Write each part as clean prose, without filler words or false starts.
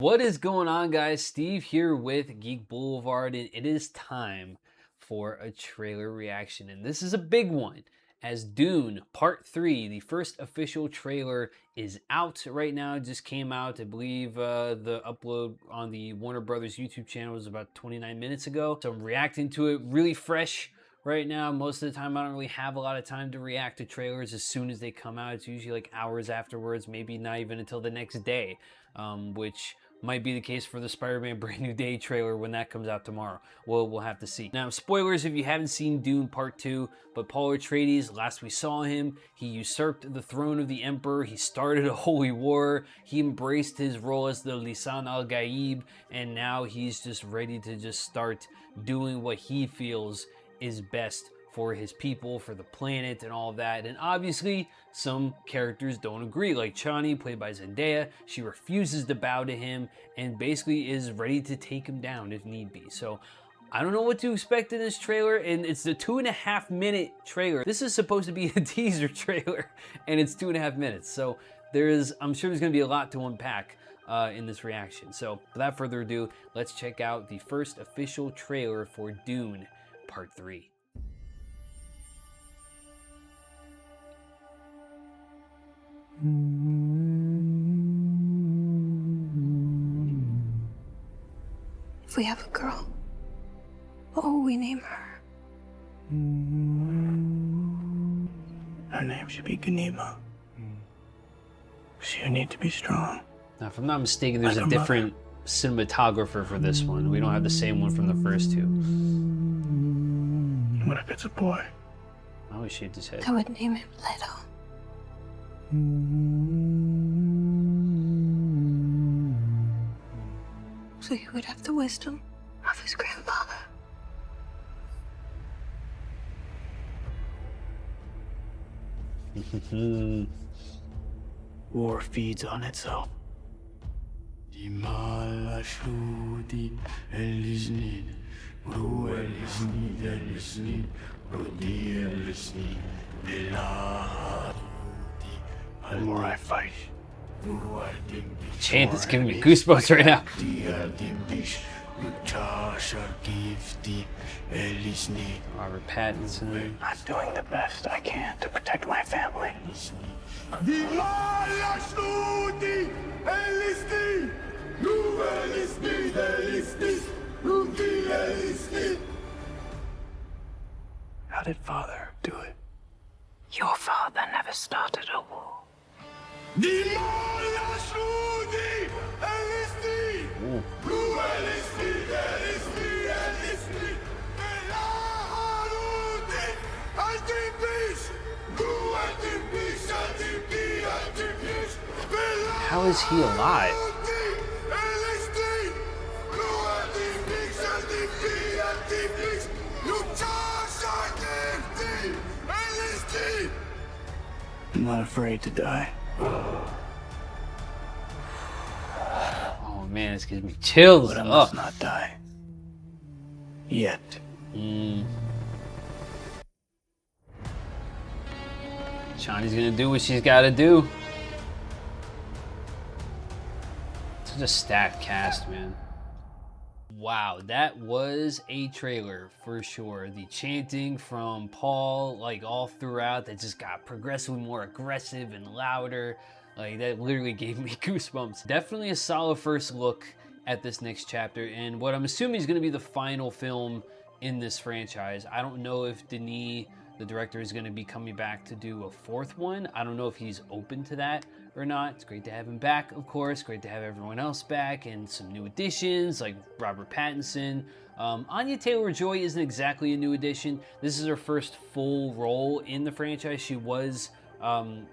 What is going on, guys? Steve here with Geek Boulevard, and it is time for a trailer reaction. And this is a big one, as Dune Part 3, the first official trailer, is out right now. It just came out. I believe the upload on the Warner Brothers YouTube channel was about 29 minutes ago. So I'm reacting to it really fresh right now. Most of the time, I don't really have a lot of time to react to trailers as soon as they come out. It's usually like hours afterwards, maybe not even until the next day, which might be the case for the Spider-Man Brand New Day trailer when that comes out tomorrow. Well, we'll have to see. Now, spoilers if you haven't seen Dune Part 2, but Paul Atreides, last we saw him, he usurped the throne of the Emperor, he started a holy war, he embraced his role as the Lisan al-Gaib, and now he's just ready to just start doing what he feels is best for his people, for the planet, and all of that. And obviously, some characters don't agree, like Chani, played by Zendaya. She refuses to bow to him and basically is ready to take him down if need be. So I don't know what to expect in this trailer, and it's the 2.5-minute trailer. This is supposed to be a teaser trailer, and it's 2.5 minutes. So I'm sure there's gonna be a lot to unpack in this reaction. So without further ado, let's check out the first official trailer for Dune Part 3. If we have a girl, what will we name her? Her name should be Ganima. So you need to be strong. Now, if I'm not mistaken, there's a different cinematographer for this one. We don't have the same one from the first two. What if it's a boy? I always shaved his head. I would name him Leto. So he would have the wisdom of his grandfather. War feeds on itself. The more I fight, Chant is giving me goosebumps right now. Robert Pattinson. I'm doing the best I can to protect my family. How did Father do it? Your father never started a war. How is he alive? I'm not afraid to die. Oh man, this gives me chills. But I must not die. Yet. Chani's gonna do what she's gotta do. Such a stacked cast, man. Wow, that was a trailer for sure. The chanting from Paul, like all throughout, that just got progressively more aggressive and louder. Like that literally gave me goosebumps. Definitely a solid first look at this next chapter, and what I'm assuming is gonna be the final film in this franchise. I don't know if Denis, the director, is gonna be coming back to do a fourth one. I don't know if he's open to that or not. It's great to have him back, of course. Great to have everyone else back and some new additions like Robert Pattinson. Anya Taylor-Joy isn't exactly a new addition. This is her first full role in the franchise. She was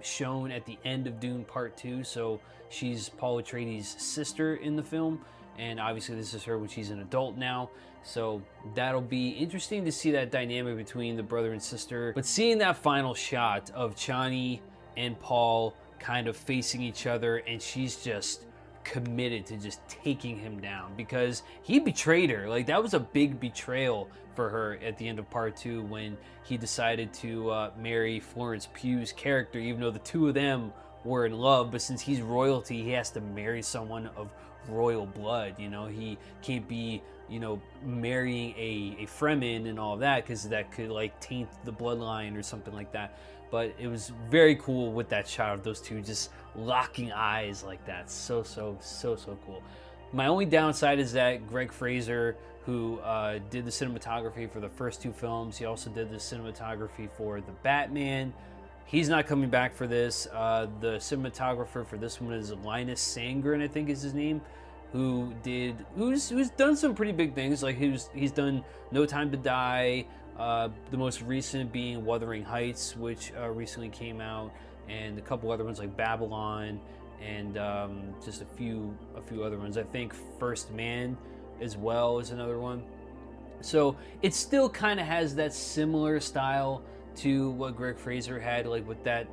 shown at the end of Dune Part 2, so she's Paul Atreides' sister in the film, and obviously this is her when she's an adult now. So that'll be interesting to see that dynamic between the brother and sister. But seeing that final shot of Chani and Paul kind of facing each other, and she's just committed to just taking him down because he betrayed her. Like, that was a big betrayal for her at the end of part 2 when he decided to marry Florence Pugh's character, even though the two of them were in love. But since he's royalty, he has to marry someone of royal blood. You know, he can't be, you know, marrying a Fremen and all of that, because that could like taint the bloodline or something like that. But it was very cool with that shot of those two just locking eyes like that. So cool. My only downside is that Greg Fraser, who did the cinematography for the first two films, he also did the cinematography for the Batman. He's not coming back for this. The cinematographer for this one is Linus Sandgren, I think is his name, who's done some pretty big things. Like he's done No Time to Die, the most recent being Wuthering Heights, which recently came out, and a couple other ones like Babylon, and just a few other ones. I think First Man as well is another one. So it still kind of has that similar style to what Greg Fraser had, like with that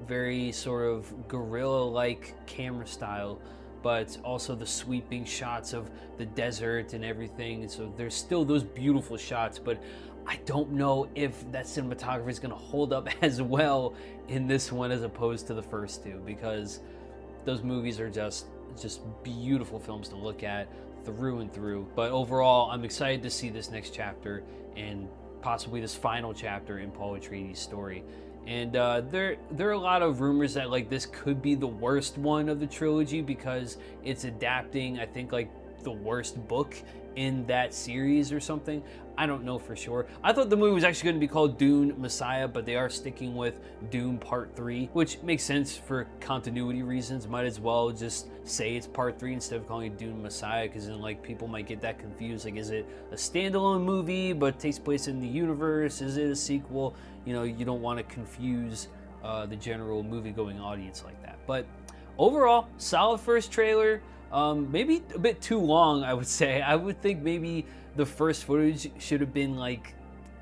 very sort of guerrilla-like camera style, but also the sweeping shots of the desert and everything. And so there's still those beautiful shots, but I don't know if that cinematography is going to hold up as well in this one as opposed to the first two, because those movies are just beautiful films to look at through and through. But overall, I'm excited to see this next chapter and possibly this final chapter in Paul Atreides' story. And there are a lot of rumors that like this could be the worst one of the trilogy, because it's adapting, I think, like the worst book in that series or something. I don't know for sure. I thought the movie was actually going to be called Dune Messiah, but they are sticking with Dune Part 3, which makes sense for continuity reasons. Might as well just say it's Part 3 instead of calling it Dune Messiah, because then like people might get that confused. Like, is it a standalone movie but takes place in the universe? Is it a sequel? You know, you don't want to confuse the general movie-going audience like that. But overall, solid first trailer. Maybe a bit too long, I would say. I would think maybe the first footage should have been like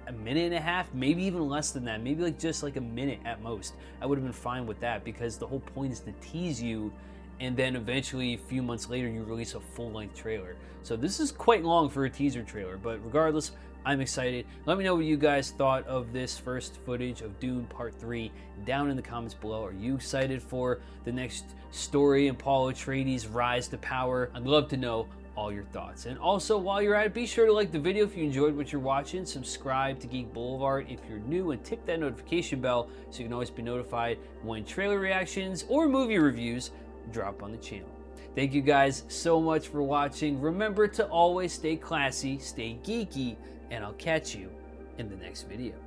a minute and a half, maybe even less than that. Maybe like just like a minute at most. I would have been fine with that, because the whole point is to tease you, and then eventually a few months later you release a full-length trailer. So this is quite long for a teaser trailer, but regardless, I'm excited. Let me know what you guys thought of this first footage of Dune Part 3 down in the comments below. Are you excited for the next story in Paul Atreides' rise to power? I'd love to know all your thoughts. And also, while you're at it, be sure to like the video if you enjoyed what you're watching, subscribe to Geek Boulevard if you're new, and tip that notification bell so you can always be notified when trailer reactions or movie reviews drop on the channel. Thank you guys so much for watching. Remember to always stay classy, stay geeky, and I'll catch you in the next video.